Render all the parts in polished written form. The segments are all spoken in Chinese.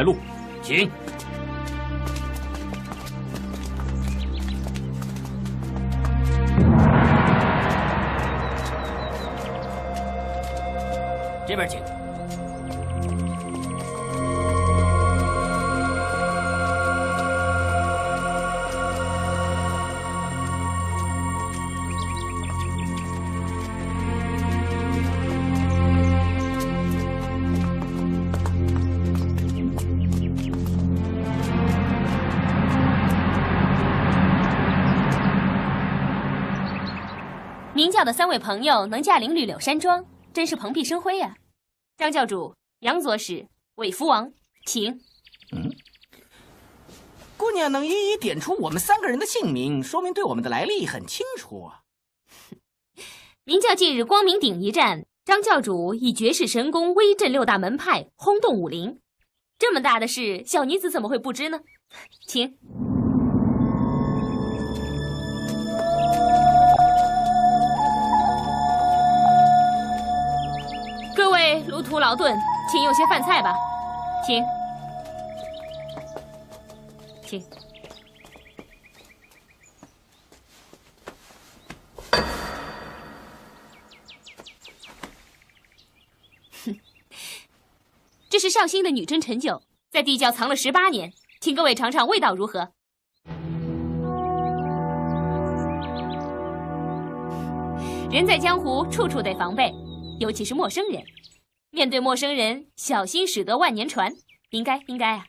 开路，请。这边请。明教的3位朋友能驾临绿柳山庄，真是蓬荜生辉呀！张教主、杨左使、韦福王，请。姑娘能一一点出我们3个人的姓名，说明对我们的来历很清楚啊。明教近日光明顶一战，张教主以绝世神功威震6大门派，轰动武林。这么大的事，小女子怎么会不知呢？请。各位路途劳顿，请用些饭菜吧，请。请。这是绍兴的女真陈酒，在地窖藏了18年，请各位尝尝味道如何。人在江湖，处处得防备，尤其是陌生人。面对陌生人，小心驶得万年船，应该啊。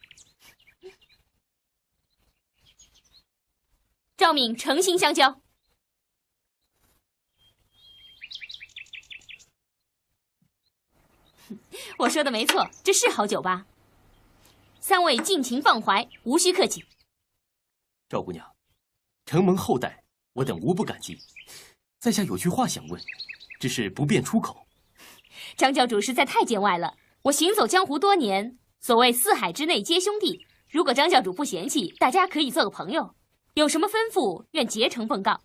赵敏诚心相交。我说的没错，这是好酒吧。3位尽情放怀，无需客气。赵姑娘，承蒙厚待，我等无不感激。在下有句话想问，只是不便出口。张教主实在太见外了。我行走江湖多年，所谓四海之内皆兄弟。如果张教主不嫌弃，大家可以做个朋友。有什么吩咐，愿竭诚奉告。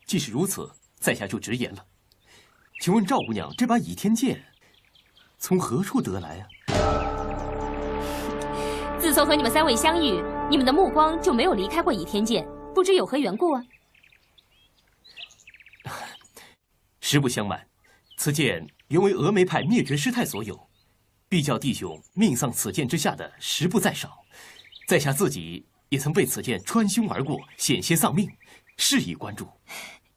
既是如此，在下就直言了。请问赵姑娘，这把倚天剑从何处得来啊？自从和你们3位相遇，你们的目光就没有离开过倚天剑，不知有何缘故啊？实不相瞒，此剑原为峨眉派灭绝师太所有，必教弟兄命丧此剑之下的实不在少。在下自己也曾被此剑穿胸而过，险些丧命，适宜关注。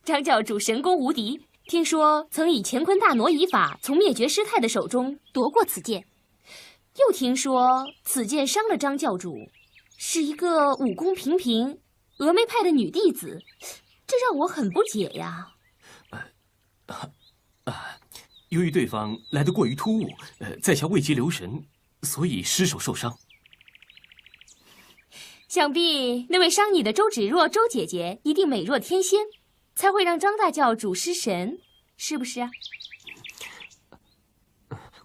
张教主神功无敌，听说曾以乾坤大挪移法从灭绝师太的手中夺过此剑，又听说此剑伤了张教主，是一个武功平平、峨眉派的女弟子，这让我很不解呀。由于对方来得过于突兀，在下未及留神，所以失手受伤。想必那位伤你的周芷若周姐姐一定美若天仙，才会让张大教主失神，是不是啊？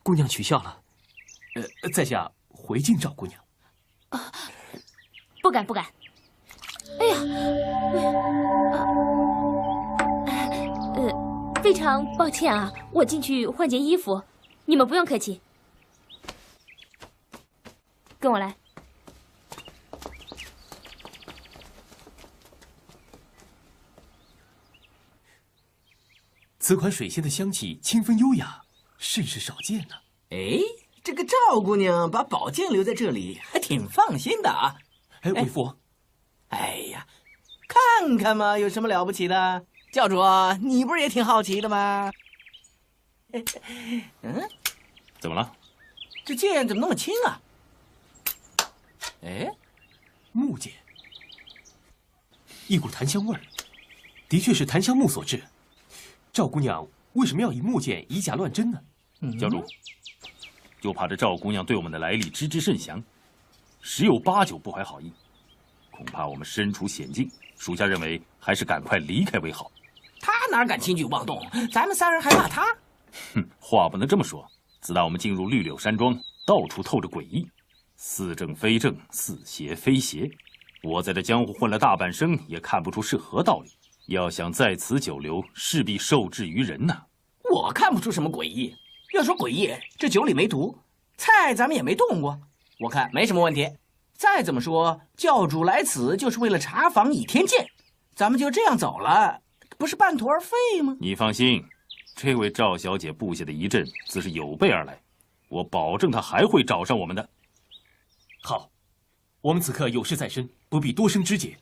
姑娘取笑了，在下回敬赵姑娘。不敢。哎呀，非常抱歉啊，我进去换件衣服，你们不用客气。跟我来。此款水仙的香气清芬优雅，甚是少见呢。哎，这个赵姑娘把宝剑留在这里，还挺放心的啊。哎，为父，哎呀，看看嘛，有什么了不起的？教主，你不是也挺好奇的吗？怎么了？这剑怎么那么轻啊？哎，木剑，一股檀香味儿，的确是檀香木所制。赵姑娘为什么要以木剑以假乱真呢？教主，就怕这赵姑娘对我们的来历知之甚详，十有八九不怀好意，恐怕我们身处险境，属下认为还是赶快离开为好。他哪敢轻举妄动？咱们3人还怕他？哼，话不能这么说。自打我们进入绿柳山庄，到处透着诡异，似正非正，似邪非邪。我在这江湖混了大半生，也看不出是何道理。要想在此久留，势必受制于人呐。我看不出什么诡异。要说诡异，这酒里没毒，菜咱们也没动过，我看没什么问题。再怎么说，教主来此就是为了查访倚天剑，咱们就这样走了，不是半途而废吗？你放心，这位赵小姐布下的疑阵自是有备而来，我保证她还会找上我们的。好，我们此刻有事在身，不必多生枝节，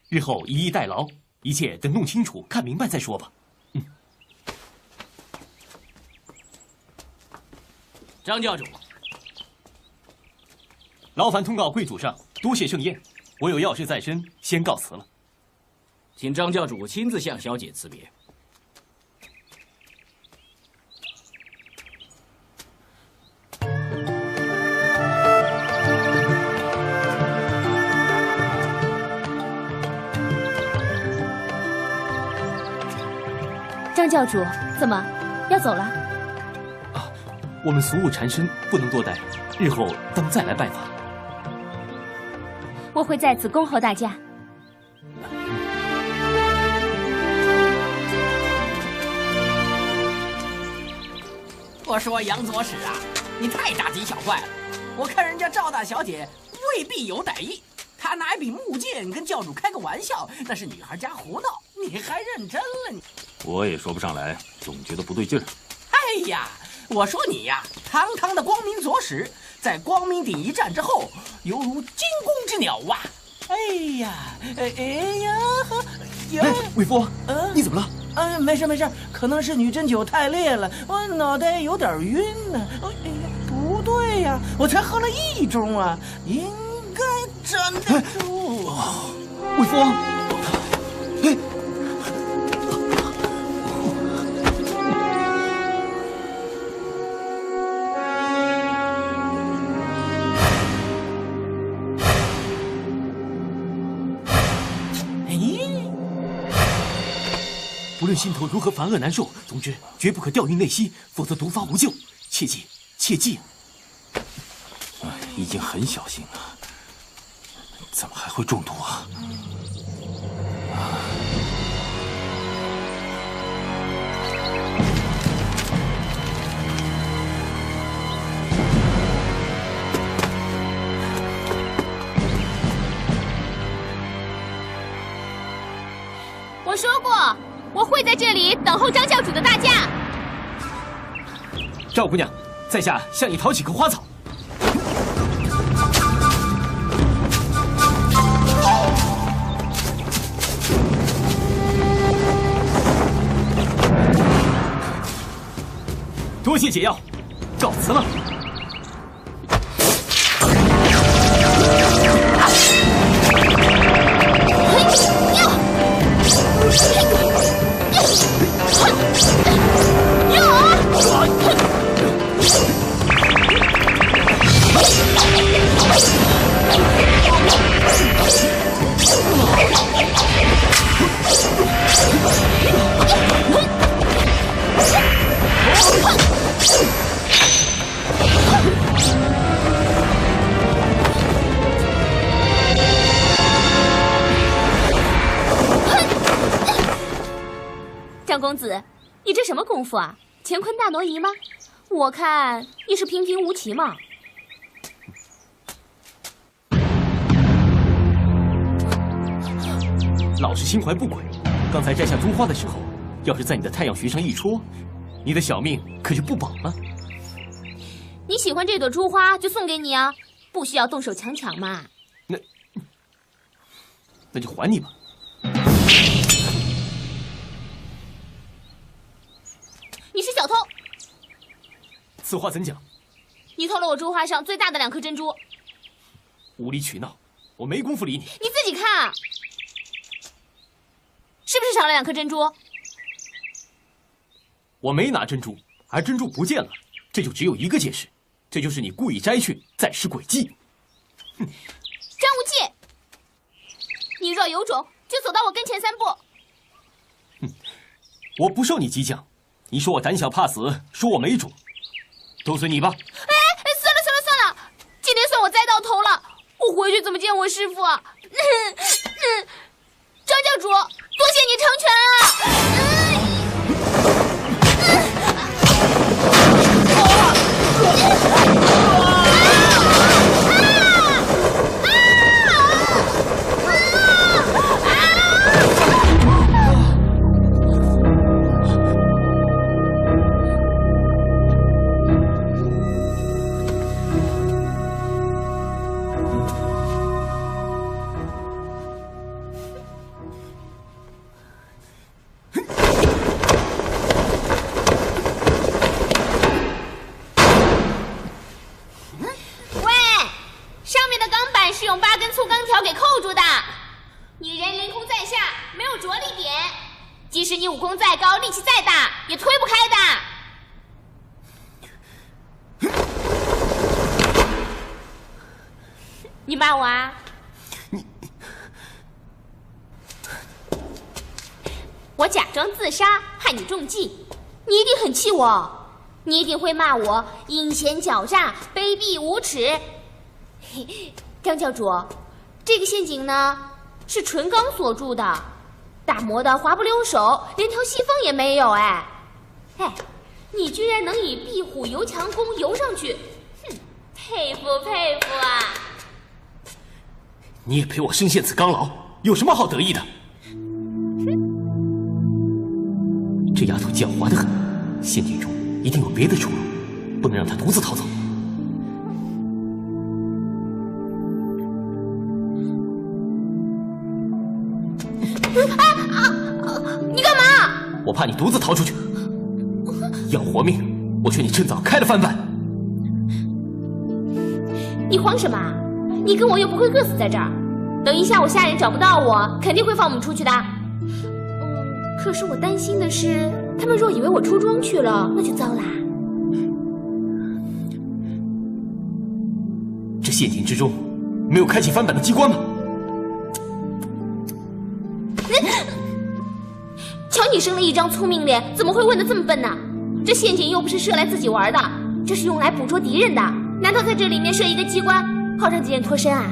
日后以逸待劳，一切等弄清楚、看明白再说吧。张教主，劳烦通告贵主上，多谢盛宴，我有要事在身，先告辞了。请张教主亲自向小姐辞别。张教主，怎么要走了？我们俗务缠身，不能多待，日后当再来拜访。我会在此恭候大驾。我说杨左使啊，你太大惊小怪了。我看人家赵大小姐未必有歹意，她拿一柄木剑跟教主开个玩笑，那是女孩家胡闹，你还认真了你？我也说不上来，总觉得不对劲儿。哎呀，我说你呀，堂堂的光明左使，在光明顶一战之后，犹如惊弓之鸟啊！哎呀，魏夫，你怎么了？没事，可能是女针灸太烈了，我脑袋有点晕呢。不对呀，我才喝了1盅啊，应该站得住。魏夫，不论心头如何烦恶难受，总之绝不可调运内息，否则毒发无救。切记，切记！已经很小心了，怎么还会中毒啊？我说过，我会在这里等候张教主的大驾。赵姑娘，在下向你讨几棵花草。多谢解药，告辞了。张公子，你这什么功夫啊？乾坤大挪移吗？我看也是平平无奇嘛。老是心怀不轨，刚才摘下珠花的时候，要是在你的太阳穴上一戳，你的小命可就不保了。你喜欢这朵珠花就送给你啊，不需要动手强抢嘛。那就还你吧。你是小偷！此话怎讲？你偷了我珠花上最大的2颗珍珠。无理取闹，我没工夫理你。你自己看啊，是不是少了2颗珍珠？我没拿珍珠，而珍珠不见了，这就只有一个解释，这就是你故意摘去，再施诡计。张无忌，你若有种，就走到我跟前3步。我不受你激将，你说我胆小怕死，说我没种，都随你吧。算了，今天算我栽到头了，我回去怎么见我师父啊？张教主，多谢你成全啊！用8根粗钢条给扣住的。你人凌空在下，没有着力点，即使你武功再高，力气再大，也推不开的。你骂我啊？我假装自杀，害你中计，你一定很气我，你一定会骂我阴险狡诈、卑鄙无耻。张教主，这个陷阱呢是纯钢锁住的，打磨的滑不溜手，连条细缝也没有。哎，你居然能以壁虎游墙功游上去，哼，佩服佩服啊！你也陪我深陷此钢牢，有什么好得意的？这丫头狡猾得很，陷阱中一定有别的出路，不能让她独自逃走。你干嘛？我怕你独自逃出去。要活命，我劝你趁早开了翻版。你慌什么？你跟我又不会各死在这儿。等一下我下人找不到我，肯定会放我们出去的。可是我担心的是，他们若以为我出庄去了，那就糟啦。这陷阱之中没有开启翻版的机关吗？瞧你生了一张聪明脸，怎么会问得这么笨呢？这陷阱又不是设来自己玩的，这是用来捕捉敌人的。难道在这里面设一个机关，好让敌人脱身啊？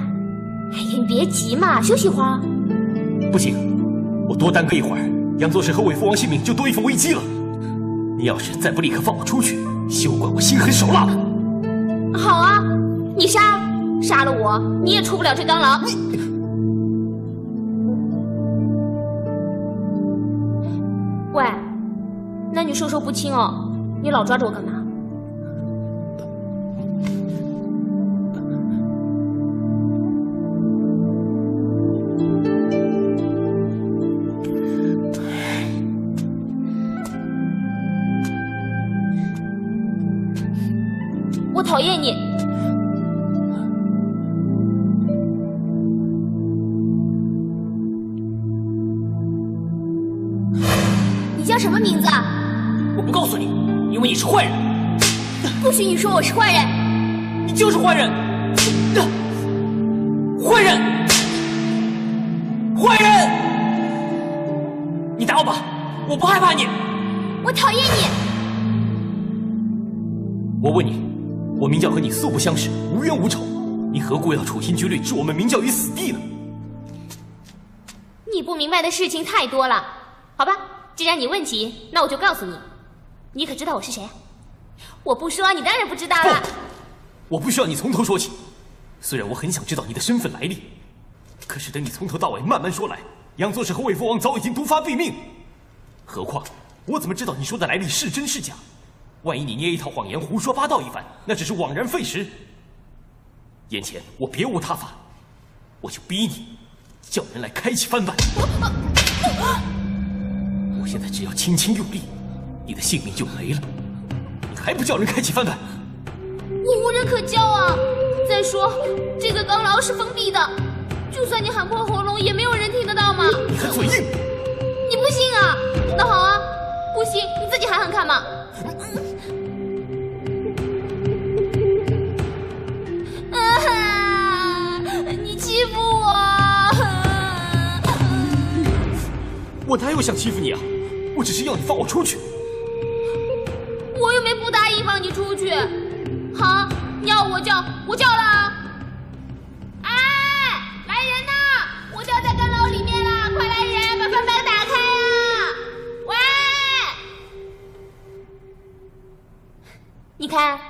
哎呀，你别急嘛，休息会儿。不行，我多耽搁一会儿，杨作是和韦父王性命就多一份危机了。你要是再不立刻放我出去，休怪我心狠手辣。好啊，你杀了我，你也出不了这钢牢。喂，那你授受不亲哦，你老抓着我干嘛？我讨厌你。你叫什么名字啊？我不告诉你，因为你是坏人。不许你说我是坏人。你就是坏人。坏人！坏人！你打我吧，我不害怕你。我讨厌你。我问你，我明教和你素不相识，无冤无仇，你何故要处心积虑置我们明教于死地呢？你不明白的事情太多了，好吧，既然你问起，那我就告诉你。你可知道我是谁？我不说，你当然不知道了。不，我不需要你从头说起。虽然我很想知道你的身份来历，可是等你从头到尾慢慢说来，杨作是和韦父王早已经毒发毙命。何况我怎么知道你说的来历是真是假？万一你捏一套谎言胡说八道一番，那只是枉然费时。眼前我别无他法，我就逼你叫人来开启翻版。我现在只要轻轻用力，你的性命就没了。你还不叫人开启翻版？我无人可教啊！再说这个钢牢是封闭的，就算你喊破喉咙，也没有人听得到嘛。你还嘴硬！你不信啊？那好啊，不信你自己喊喊看嘛。你欺负我！我哪有想欺负你啊？我只是要你放我出去。我又没不答应放你出去。好，你要我叫，我叫了啊！哎，来人呐！我掉在钢牢里面了，快来人，把翻板打开啊！喂！你看，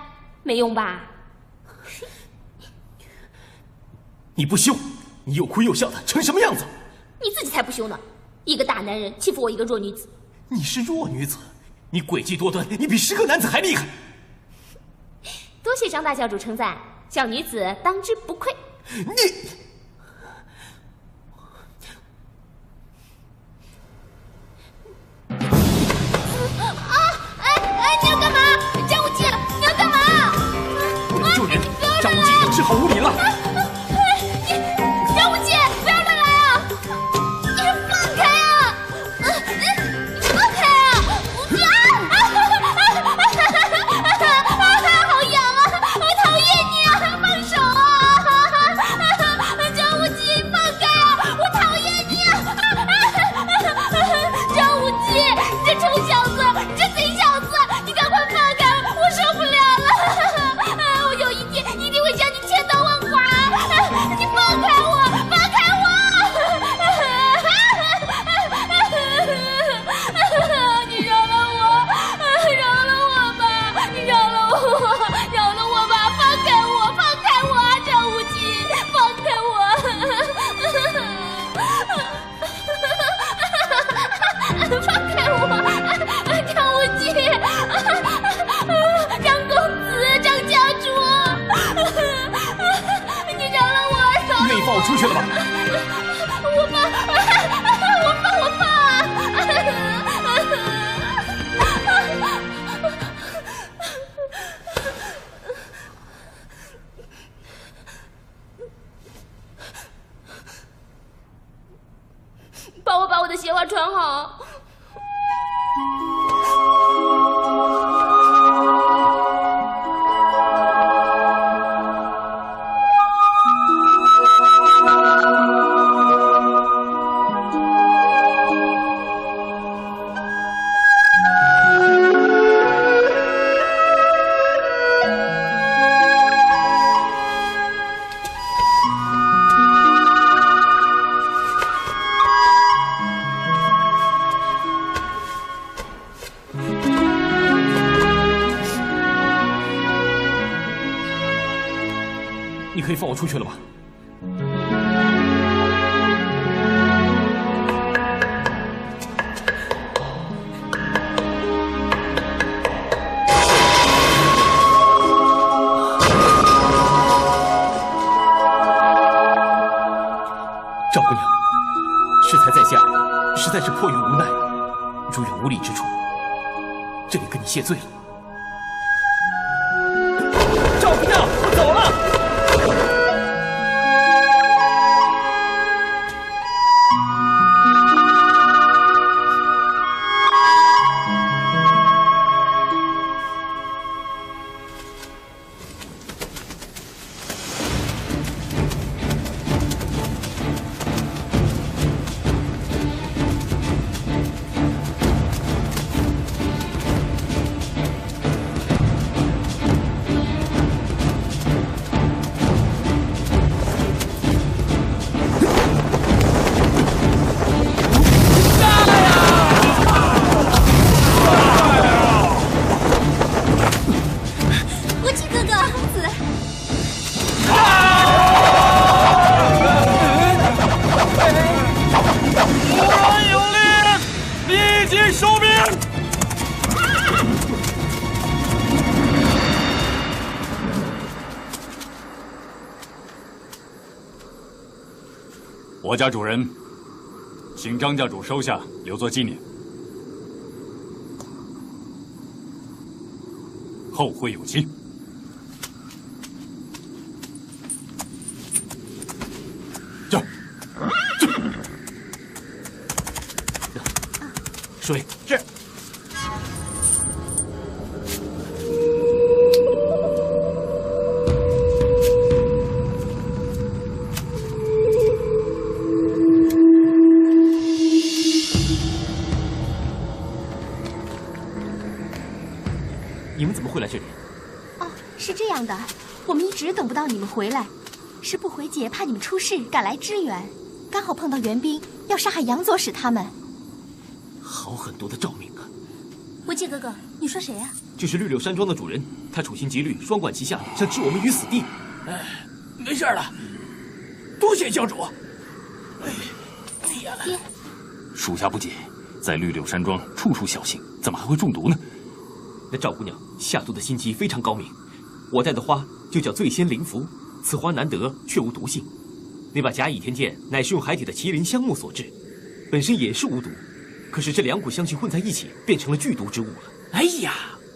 没用吧？你不羞，你又哭又笑的，成什么样子？你自己才不羞呢！一个大男人欺负我一个弱女子。你是弱女子，你诡计多端，你比10个男子还厉害。多谢张大教主称赞，小女子当之不愧。你，你要干嘛？张无忌，你要干嘛？不能救人，张无忌治好无礼了。我出去了吧！我爸！帮我把我的鞋袜穿好。你可以放我出去了吗？赵姑娘，适才在下，实在是迫于无奈，如有无礼之处，这里跟你谢罪了。赵姑娘，我走了。我家主人，请张家主收下，留作纪念。后会有期。这，水是。你们怎么会来这里？哦，是这样的，我们一直等不到你们回来，师不回姐怕你们出事，赶来支援，刚好碰到援兵要杀害杨左使他们。好狠毒的赵敏啊！无忌哥哥，你说谁呀？就是绿柳山庄的主人，他处心积虑，双管齐下，想置我们于死地。没事了，多谢教主。爹，属下不解，在绿柳山庄处处小心，怎么还会中毒呢？那赵姑娘下毒的心机非常高明，我带的花就叫醉仙灵符，此花难得，却无毒性。那把甲乙天剑乃是用海底的麒麟香木所制，本身也是无毒，可是这两股香气混在一起，变成了剧毒之物了。哎呀，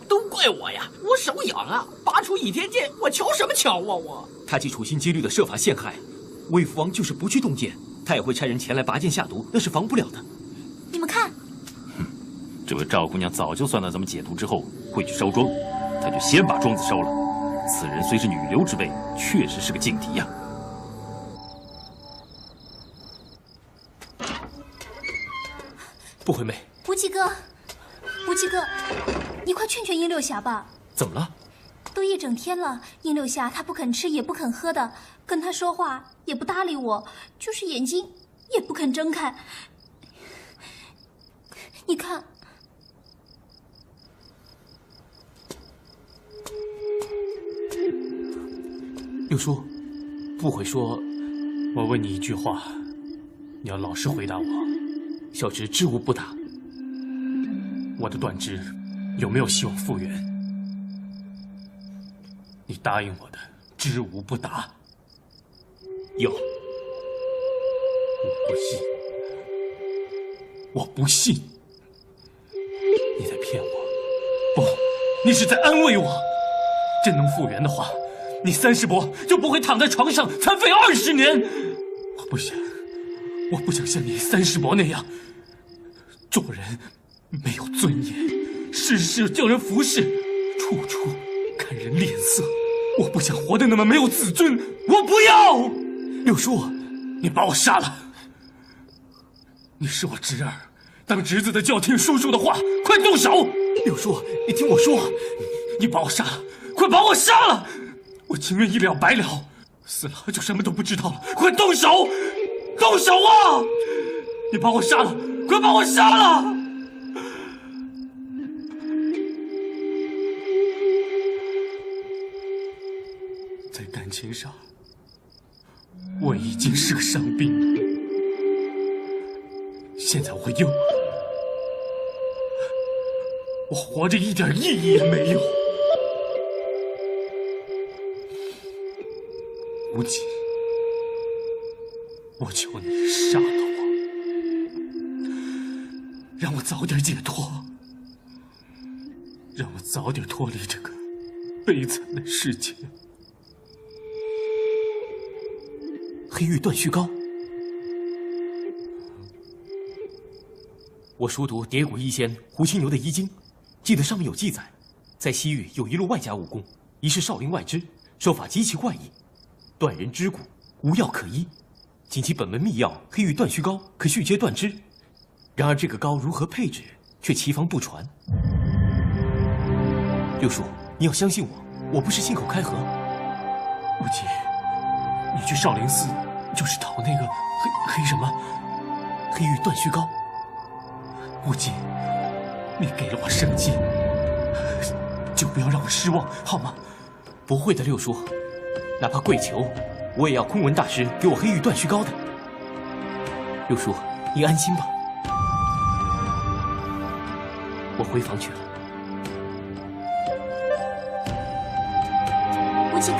都怪我呀，我手痒啊，拔出倚天剑，我瞧什么瞧啊我！他既处心积虑的设法陷害，魏福王就是不去动剑，他也会差人前来拔剑下毒，那是防不了的。你们看，这位赵姑娘早就算到咱们解毒之后会去烧庄，她就先把庄子烧了。此人虽是女流之辈，确实是个劲敌呀。不回妹，无忌哥，无忌哥，你快劝劝殷六侠吧。怎么了？都一整天了，殷六侠他不肯吃也不肯喝的，跟他说话也不搭理我，就是眼睛也不肯睁开。你看，六叔，不回说，我问你一句话，你要老实回答我。小侄知无不答。我的断肢有没有希望复原？你答应我的，知无不答。有，不信，我不信，你在骗我。不，你是在安慰我。真能复原的话，你30伯就不会躺在床上残废20年。我不想像你30伯那样，做人没有尊严，事事叫人服侍，处处看人脸色。我不想活得那么没有自尊，我不要！六叔，你把我杀了！你是我侄儿，当侄子的就要听叔叔的话，快动手！六叔，你听我说，你把我杀了，快把我杀了！我情愿一了百了，死了就什么都不知道了。快动手！动手啊！你把我杀了，快把我杀了！在感情上，我已经是个伤兵了。现在我活着一点意义也没有。无忌，我求你杀了我，让我早点解脱，让我早点脱离这个悲惨的世界。黑玉断续膏，我熟读叠谷医仙胡青牛的医经，记得上面有记载，在西域有一路外家武功，疑是少林外支，手法极其怪异，断人肢骨，无药可医。仅其本门秘药黑玉断续膏可续接断肢，然而这个膏如何配置，却其方不传。六叔，你要相信我，我不是信口开河。无忌，你去少林寺就是讨那个黑什么？黑玉断续膏。无忌，你给了我生机，就不要让我失望，好吗？不会的，六叔，哪怕跪求，我也要昆仑大师给我黑玉断续膏的。六叔，你安心吧，我回房去了。无忌哥，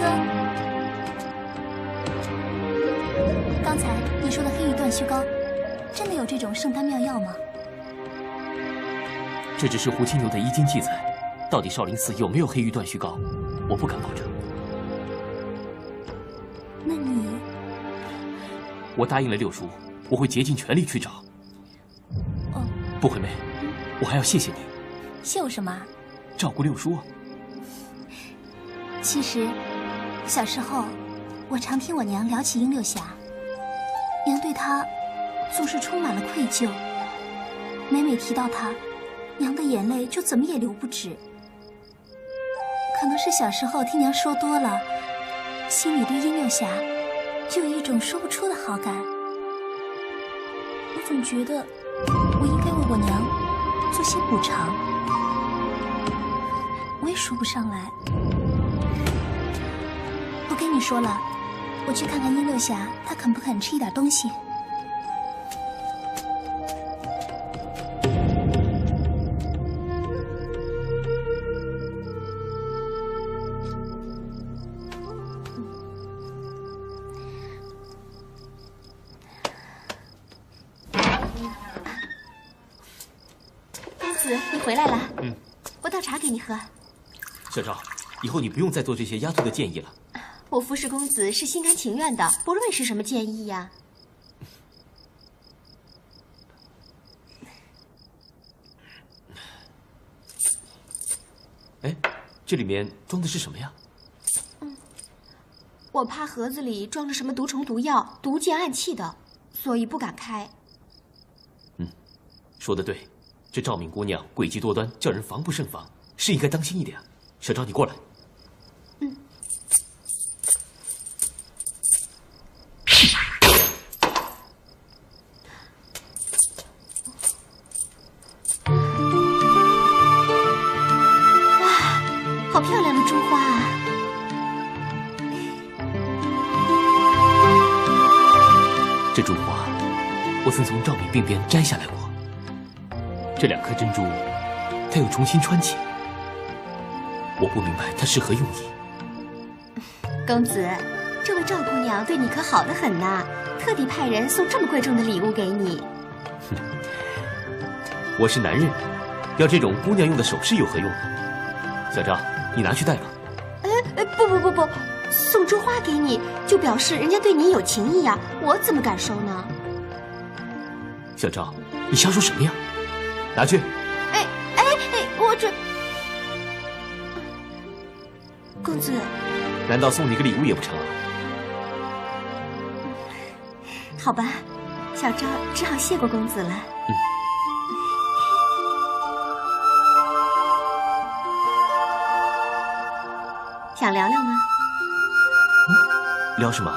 刚才你说的黑玉断续膏，真的有这种圣丹妙药吗？这只是胡青牛的医经记载，到底少林寺有没有黑玉断续膏，我不敢保证。那你……我答应了六叔，我会竭尽全力去找。哦，不回妹，我还要谢谢你。谢我什么？照顾六叔啊。其实，小时候我常听我娘聊起英六侠，娘对她总是充满了愧疚，每每提到她，娘的眼泪就怎么也流不止。可能是小时候听娘说多了，心里对英六侠就有一种说不出的好感。我总觉得我应该为我娘做些补偿，我也说不上来。我跟你说了，我去看看英六侠，他肯不肯吃一点东西。公子，你回来了。我倒茶给你喝。小赵，以后你不用再做这些丫头的建议了。我服侍公子是心甘情愿的，不论是什么建议呀。哎，这里面装的是什么呀？我怕盒子里装着什么毒虫毒药、毒箭暗器的，所以不敢开。说得对，这赵敏姑娘诡计多端，叫人防不胜防，是应该当心一点。小赵，你过来。好漂亮的珠花啊！这珠花，我曾从赵敏鬓边摘下来过。这2颗珍珠，它又重新穿起。我不明白它是何用意。公子，这这位赵姑娘对你可好得很呐，特地派人送这么贵重的礼物给你。我是男人，要这种姑娘用的首饰有何用呢？小赵，你拿去戴吧。不，送珠花给你，就表示人家对你有情意呀，我怎么敢收呢？小赵，你瞎说什么呀？拿去。我这……公子，难道送你个礼物也不成啊？好吧，小赵只好谢过公子了。想聊聊吗？聊什么？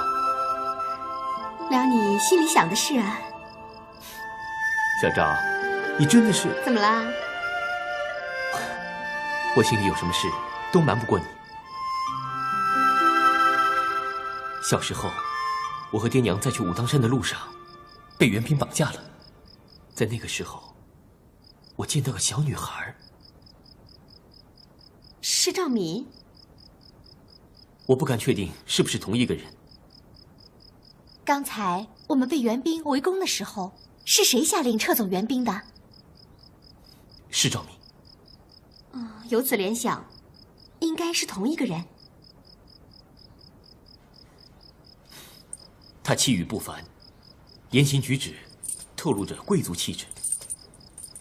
聊你心里想的事啊。小赵，你真的是……怎么啦？我心里有什么事都瞒不过你。小时候，我和爹娘在去武当山的路上，被援兵绑架了。在那个时候，我见到个小女孩。是赵敏？我不敢确定是不是同一个人。刚才我们被援兵围攻的时候，是谁下令撤走援兵的？是赵敏。由此联想，应该是同一个人。他气宇不凡，言行举止透露着贵族气质。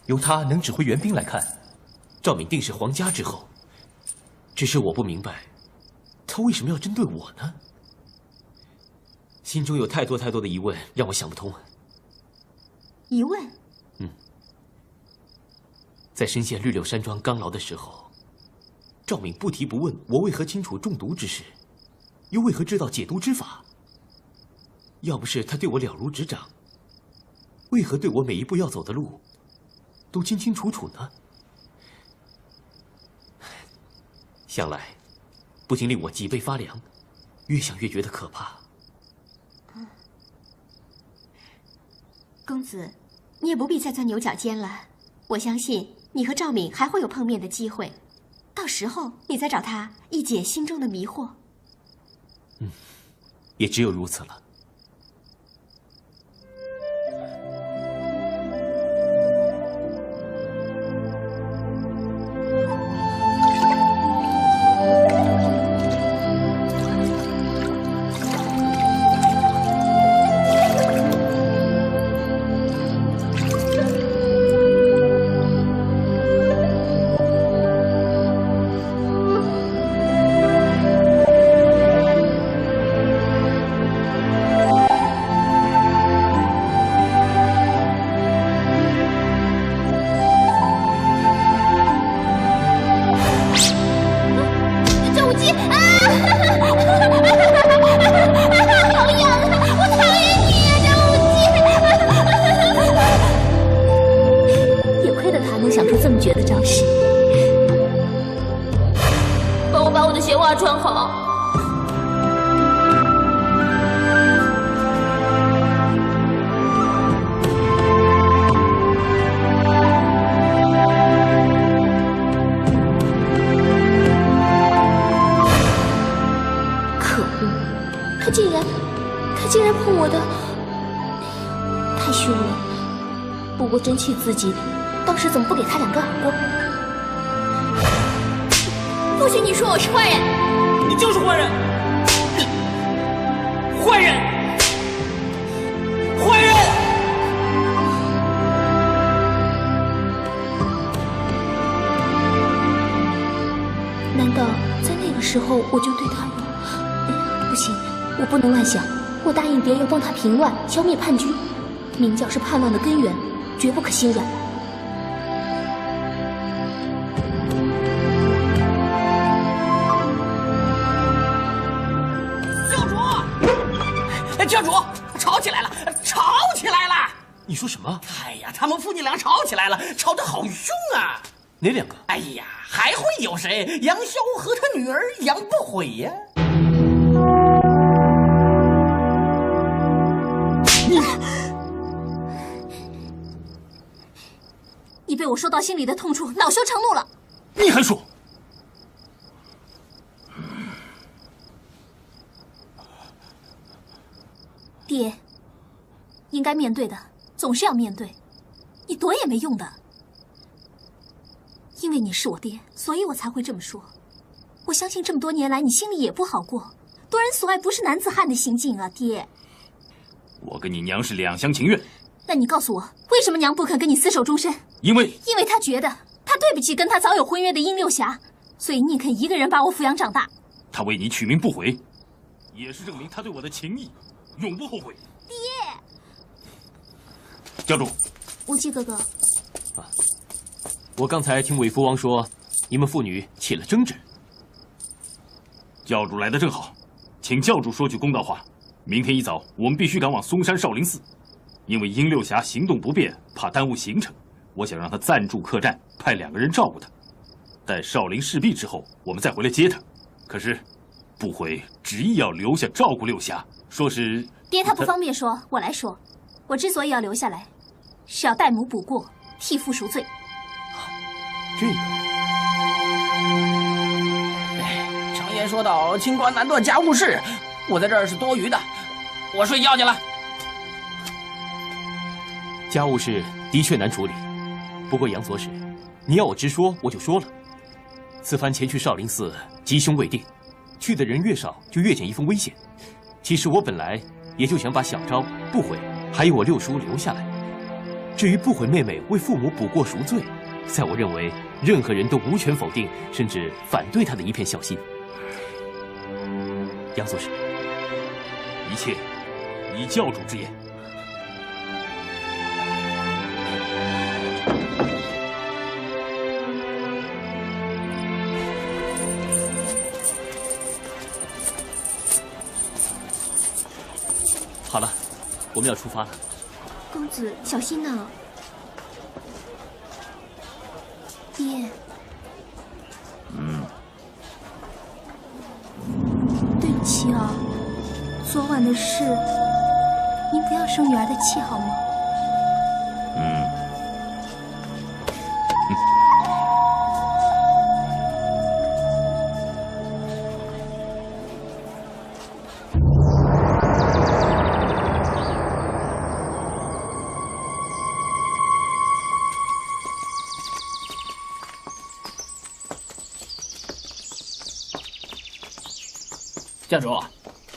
由他能指挥援兵来看，赵敏定是皇家之后。只是我不明白，他为什么要针对我呢？心中有太多的疑问，让我想不通。疑问？在深陷绿柳山庄刚牢的时候，赵敏不提不问我为何清楚中毒之事，又为何知道解毒之法？要不是他对我了如指掌，为何对我每一步要走的路都清清楚楚呢？想来，不禁令我脊背发凉，越想越觉得可怕。公子，你也不必再钻牛角尖了。我相信你和赵敏还会有碰面的机会，到时候你再找他一解心中的迷惑。也只有如此了。他竟然碰我的，太凶了。不过真气自己，当时怎么不给他2个耳光？不许你说我是坏人！你就是坏人！坏人！坏人！难道在那个时候我就对他有……不行，我不能乱想。我答应蝶要帮他平乱，消灭叛军。明教是叛乱的根源，绝不可心软。教主，吵起来了！吵起来了！你说什么？哎呀，他们父女俩吵起来了，吵得好凶啊！哪2个？哎呀，还会有谁？杨逍和他女儿杨不悔呀！你被我说到心里的痛处，恼羞成怒了。你还说？爹，应该面对的总是要面对，你躲也没用的。因为你是我爹，所以我才会这么说。我相信这么多年来，你心里也不好过。夺人所爱不是男子汉的行径啊，爹。我跟你娘是两厢情愿。那你告诉我，为什么娘不肯跟你厮守终身？因为她觉得她对不起跟她早有婚约的殷六侠，所以宁肯一个人把我抚养长大。她为你取名不悔，也是证明她对我的情谊，永不后悔。爹，教主，无忌哥哥，我刚才听韦福王说，你们父女起了争执。教主来的正好，请教主说句公道话。明天一早，我们必须赶往嵩山少林寺，因为殷六侠行动不便，怕耽误行程。我想让他暂住客栈，派2个人照顾他。待少林事毕之后，我们再回来接他。可是，不悔执意要留下照顾六侠，说是爹他不方便说，我来说。我之所以要留下来，是要代母补过，替父赎罪。这个，常言说到，清官难断家务事，我在这儿是多余的，我睡觉去了。家务事的确难处理，不过杨左使，你要我直说，我就说了。此番前去少林寺，吉凶未定，去的人越少，就越减一份危险。其实我本来也就想把小昭、不悔还有我六叔留下来。至于不悔妹妹为父母补过赎罪，在我认为，任何人都无权否定，甚至反对她的一片孝心。杨左使，一切依教主之言。好了，我们要出发了。公子小心呐！爹，对不起啊，昨晚的事，您不要生女儿的气好吗？教主，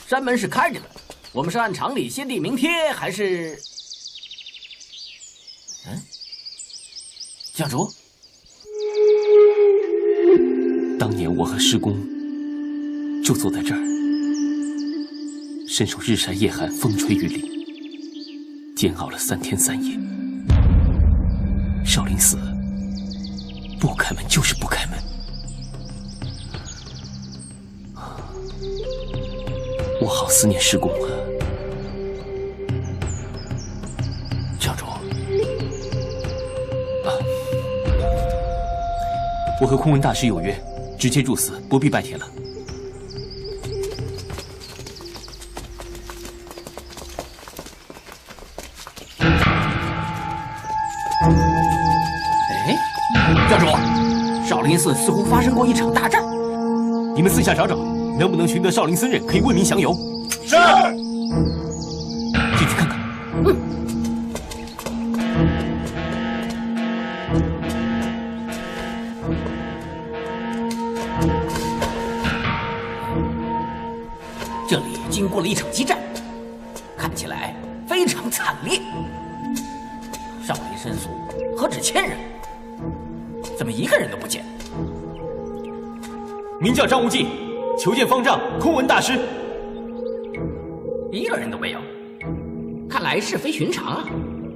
山门是开着的，我们是按常理先递名帖，还是……教主，当年我和师公就坐在这儿，深受日晒夜寒、风吹雨淋，煎熬了3天3夜。少林寺不开门就是不开门。我好思念师公啊！教主，我和空文大师有约，直接入寺，不必拜帖了。教主，少林寺似乎发生过一场大战，你们私下找找。能不能寻得少林僧人可以为民降油？是。进去看看。这里经过了一场激战，看起来非常惨烈。少林僧俗何止1000人，怎么一个人都不见？名叫张无忌。求见方丈空文大师，一个人都没有，看来事非寻常啊！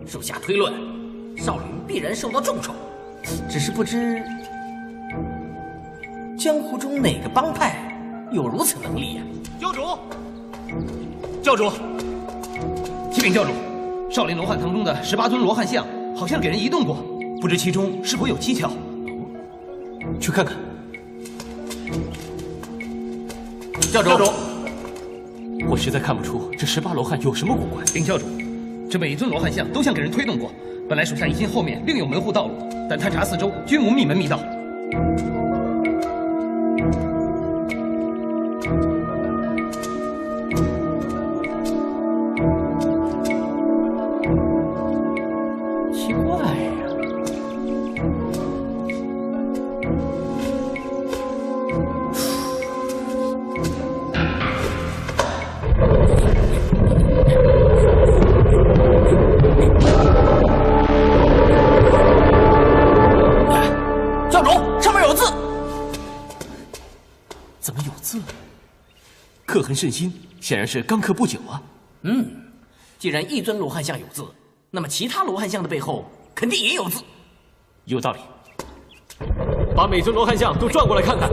属下推论，少林必然受到重创，只是不知江湖中哪个帮派有如此能力呀？教主，教主，启禀教主，少林罗汉堂中的18尊罗汉像好像给人移动过，不知其中是否有蹊跷？去看看。教主，我实在看不出这18罗汉有什么古怪。禀教主，这每一尊罗汉像都像给人推动过。本来属下疑心后面另有门户道路，但探查四周均无密门密道。痕甚新，显然是刚刻不久啊。既然一尊罗汉像有字，那么其他罗汉像的背后肯定也有字。有道理。把每尊罗汉像都转过来看看。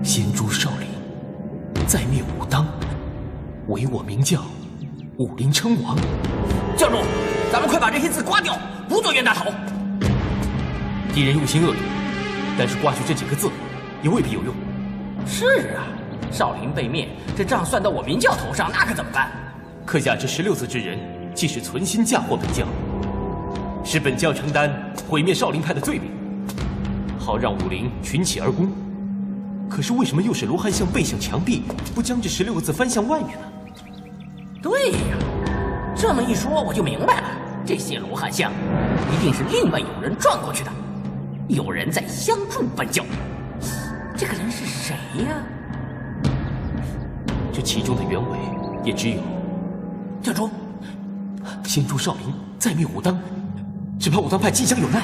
先诛少林，再灭武当，唯我名教，武林称王。教主，咱们快把这些字刮掉，不做冤大头。敌人用心恶毒，但是刮去这几个字，也未必有用。是啊，少林被灭，这账算到我明教头上，那可怎么办？刻下这16字之人，既是存心嫁祸本教，使本教承担毁灭少林派的罪名，好让武林群起而攻。可是为什么又是罗汉像背向墙壁，不将这16个字翻向外面呢？对呀，这么一说我就明白了，这些罗汉像一定是另外有人转过去的，有人在相助本教。这个人是谁呀？这其中的原委也只有教主，先诛少林，再灭武当，只怕武当派即将有难。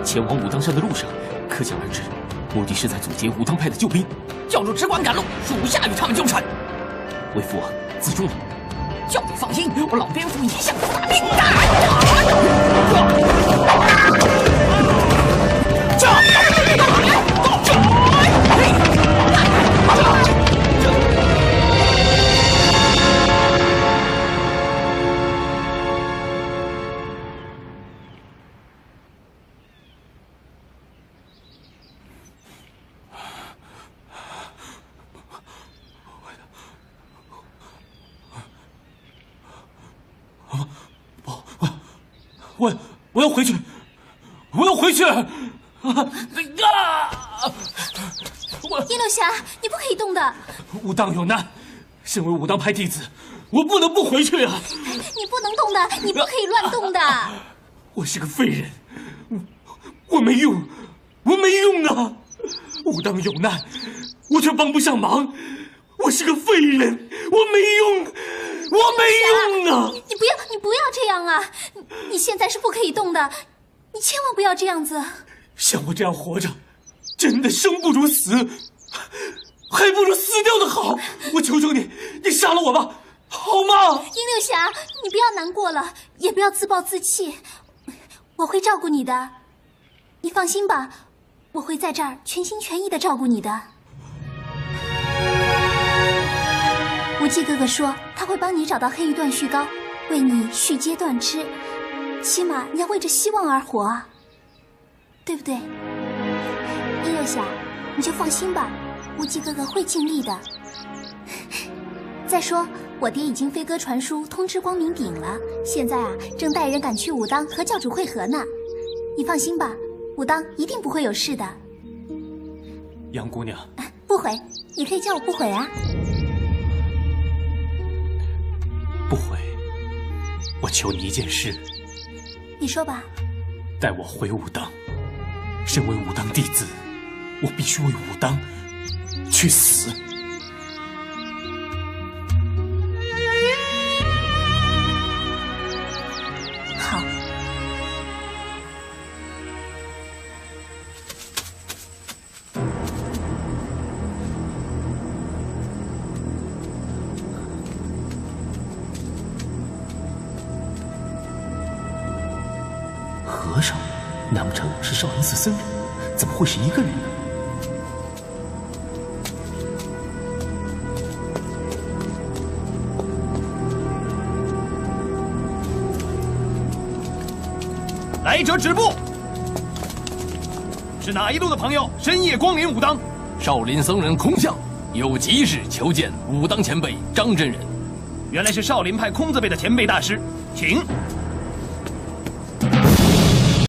前往武当山的路上，可想而知，目的是在阻截武当派的救兵。教主只管赶路，属下与他们纠缠。为父自重了。教主放心，我老蝙蝠一向打命。我要回去，我要回去！叶六侠，你不可以动的。武当有难，身为武当派弟子，我不能不回去啊！你不能动的，你不可以乱动的。我是个废人，我没用，我没用啊！武当有难，我却帮不上忙，我是个废人，我没用，我没用啊！你不要这样啊！你现在是不可以动的，你千万不要这样子。像我这样活着，真的生不如死，还不如死掉的好。我求求你，你杀了我吧，好吗？殷六侠，你不要难过了，也不要自暴自弃，我会照顾你的，你放心吧，我会在这儿全心全意的照顾你的。无忌哥哥说他会帮你找到黑玉断续膏，为你续接断肢，起码你要为着希望而活啊，对不对？殷六侠，你就放心吧，无忌哥哥会尽力的。再说，我爹已经飞鸽传书通知光明顶了，现在正带人赶去武当和教主会合呢。你放心吧，武当一定不会有事的。杨姑娘，不悔，你可以叫我不悔啊。不悔，我求你一件事。你说吧。带我回武当。身为武当弟子，我必须为武当去死。好。和尚，难不成是少林寺僧人？怎么会是一个人呢？来者止步！是哪一路的朋友深夜光临武当？少林僧人空相有急事求见武当前辈张真人。原来是少林派空字辈的前辈大师，请。